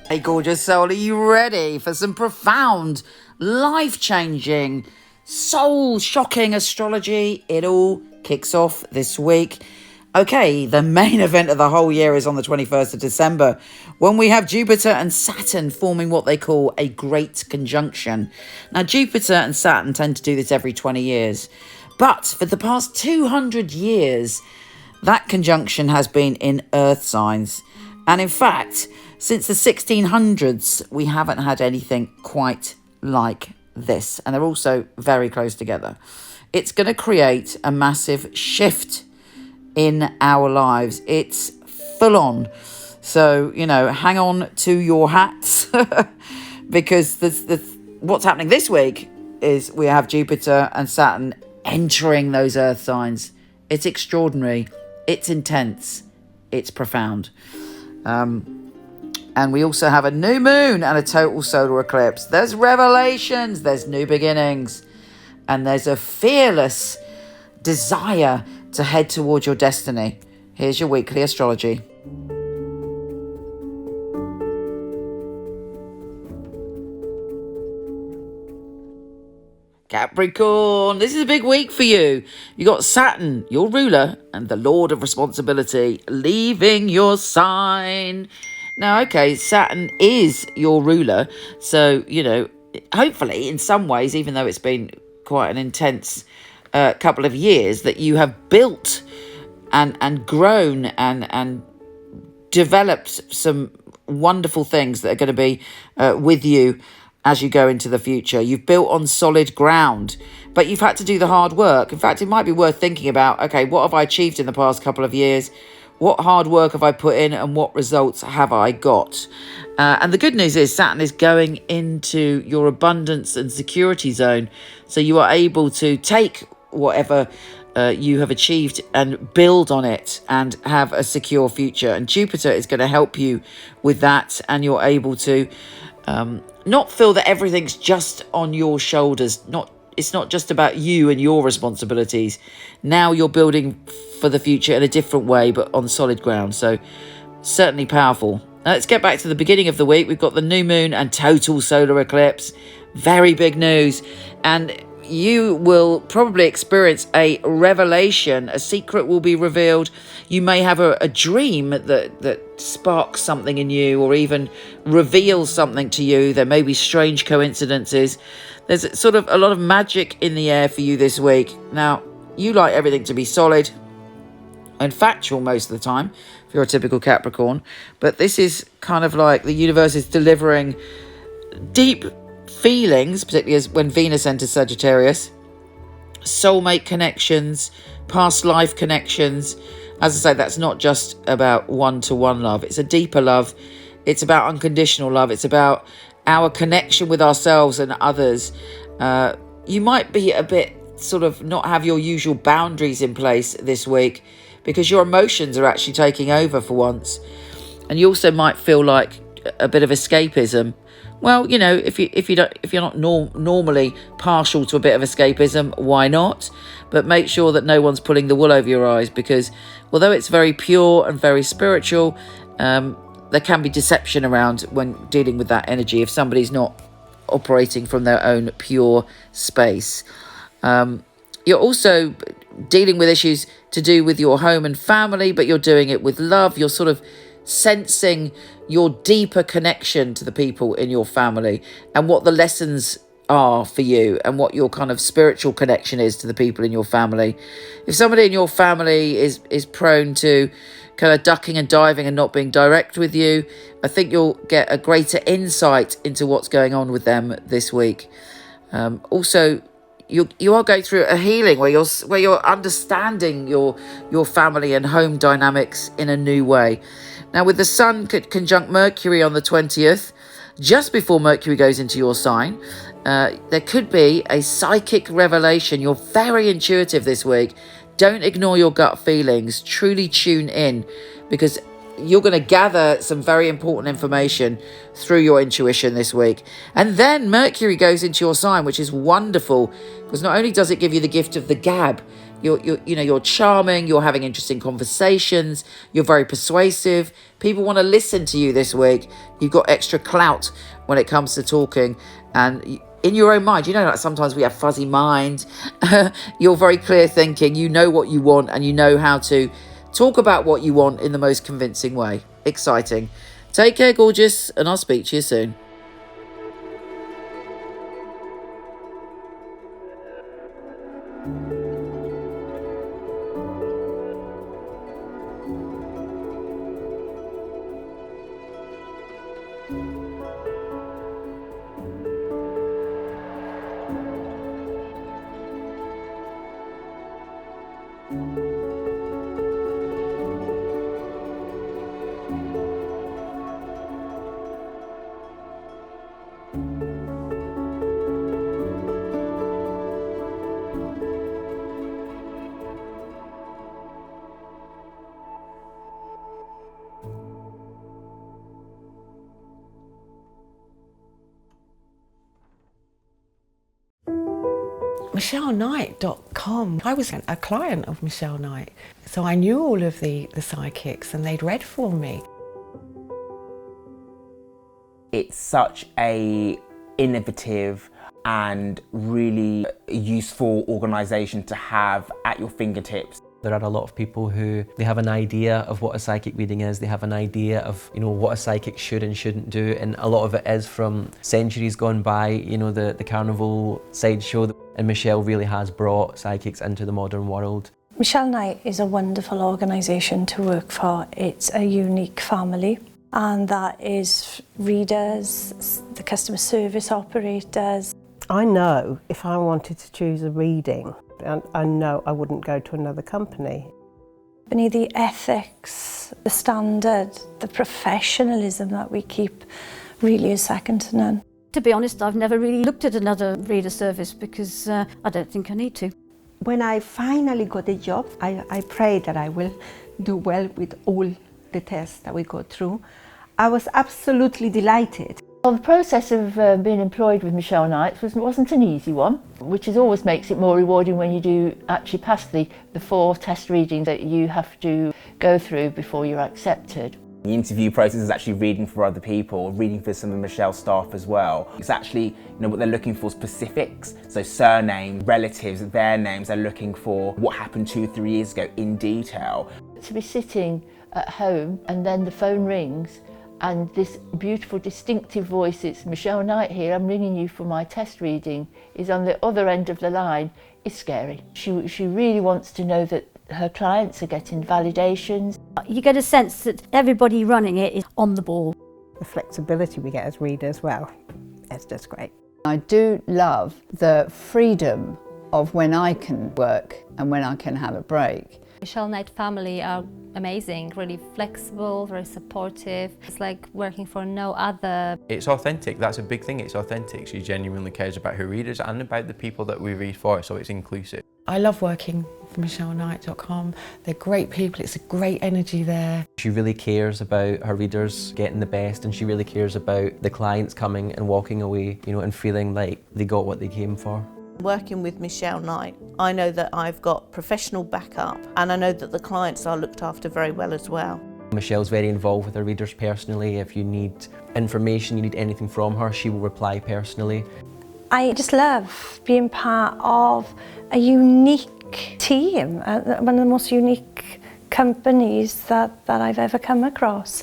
Hey gorgeous soul, are you ready for some profound, life-changing, soul-shocking astrology? It all kicks off this week. Okay, the main event of the whole year is on the 21st of December, when we have Jupiter and Saturn forming what they call a great conjunction. Now, Jupiter and Saturn tend to do this every 20 years, but for the past 200 years, that conjunction has been in Earth signs. And in fact, since the 1600s, we haven't had anything quite like this. And they're also very close together. It's going to create a massive shift in our lives. It's full on. So, hang on to your hats because what's happening this week is we have Jupiter and Saturn entering those Earth signs. It's extraordinary. It's intense. It's profound. And we also have a new moon and a total solar eclipse. There's revelations, there's new beginnings, and there's a fearless desire to head towards your destiny. Here's your weekly astrology. Capricorn, this is a big week for you. You got Saturn, your ruler and the lord of responsibility, leaving your sign. Now, okay, Saturn is your ruler. So, hopefully in some ways, even though it's been quite an intense couple of years, that you have built and grown and developed some wonderful things that are going to be with you as you go into the future. You've built on solid ground, but you've had to do the hard work. In fact, it might be worth thinking about, okay, what have I achieved in the past couple of years? What hard work have I put in and what results have I got? And the good news is Saturn is going into your abundance and security zone. So you are able to take whatever you have achieved and build on it and have a secure future. And Jupiter is going to help you with that. And you're able to not feel that everything's just on your shoulders. It's not just about you and your responsibilities. Now you're building for the future in a different way, but on solid ground. So certainly powerful. Now let's get back to the beginning of the week. We've got the new moon and total solar eclipse. Very big news. And you will probably experience a revelation. A secret will be revealed. You may have a dream that sparks something in you or even reveals something to you. There may be strange coincidences. There's sort of a lot of magic in the air for you this week. Now, you like everything to be solid and factual most of the time, if you're a typical Capricorn. But this is kind of like the universe is delivering deep feelings, particularly as when Venus enters Sagittarius, soulmate connections, past life connections. As I say, that's not just about one-to-one love. It's a deeper love. It's about unconditional love. It's about our connection with ourselves and others. You might be a bit sort of not have your usual boundaries in place this week because your emotions are actually taking over for once. And you also might feel like a bit of escapism. Well, if you're not normally partial to a bit of escapism, why not? But make sure that no one's pulling the wool over your eyes, because although it's very pure and very spiritual, there can be deception around when dealing with that energy if somebody's not operating from their own pure space. You're also dealing with issues to do with your home and family, but you're doing it with love. You're sort of sensing your deeper connection to the people in your family and what the lessons are for you and what your kind of spiritual connection is to the people in your family. If somebody in your family is prone to kind of ducking and diving and not being direct with you, I think you'll get a greater insight into what's going on with them this week. Also, you are going through a healing where you're understanding your family and home dynamics in a new way. Now, with the Sun conjunct Mercury on the 20th, just before Mercury goes into your sign, there could be a psychic revelation. You're very intuitive this week. Don't ignore your gut feelings. Truly tune in, because you're going to gather some very important information through your intuition this week. And then Mercury goes into your sign, which is wonderful, because not only does it give you the gift of the gab, You're charming. You're having interesting conversations. You're very persuasive. People want to listen to you this week. You've got extra clout when it comes to talking, and in your own mind, like sometimes we have fuzzy mind. You're very clear thinking. You know what you want, and you know how to talk about what you want in the most convincing way. Exciting. Take care, gorgeous, and I'll speak to you soon. MichelleKnight.com. I was a client of Michele Knight, so I knew all of the psychics and they'd read for me. It's such a innovative and really useful organisation to have at your fingertips. There are a lot of people who they have an idea of what a psychic reading is, they have an idea of what a psychic should and shouldn't do, and a lot of it is from centuries gone by, the carnival sideshow, and Michele really has brought psychics into the modern world. Michele Knight is a wonderful organisation to work for. It's a unique family, and that is readers, the customer service operators. I know if I wanted to choose a reading, I know I wouldn't go to another company. The ethics, the standard, the professionalism that we keep really is second to none. To be honest, I've never really looked at another reader service because I don't think I need to. When I finally got a job, I pray that I will do well with all the tests that we go through. I was absolutely delighted. Well, the process of being employed with Michele Knight wasn't an easy one, which always makes it more rewarding when you do actually pass the 4 test readings that you have to go through before you're accepted. The interview process is actually reading for other people, reading for some of Michelle's staff as well. It's actually, what they're looking for, specifics. So surname, relatives, their names. They're looking for what happened 2-3 years ago in detail. To be sitting at home and then the phone rings and this beautiful distinctive voice, it's Michele Knight here, I'm ringing you for my test reading, is on the other end of the line, is scary. She really wants to know that her clients are getting validations. You get a sense that everybody running it is on the ball. The flexibility we get as readers, well, it's just great. I do love the freedom of when I can work and when I can have a break. Michele Knight family are amazing, really flexible, very supportive. It's like working for no other. It's authentic, that's a big thing, it's authentic. She genuinely cares about her readers and about the people that we read for, so it's inclusive. I love working for MichelleKnight.com. They're great people, it's a great energy there. She really cares about her readers getting the best, and she really cares about the clients coming and walking away, and feeling like they got what they came for. Working with Michele Knight, I know that I've got professional backup and I know that the clients are looked after very well as well. Michelle's very involved with her readers personally. If you need information, you need anything from her, she will reply personally. I just love being part of a unique team, one of the most unique companies that I've ever come across.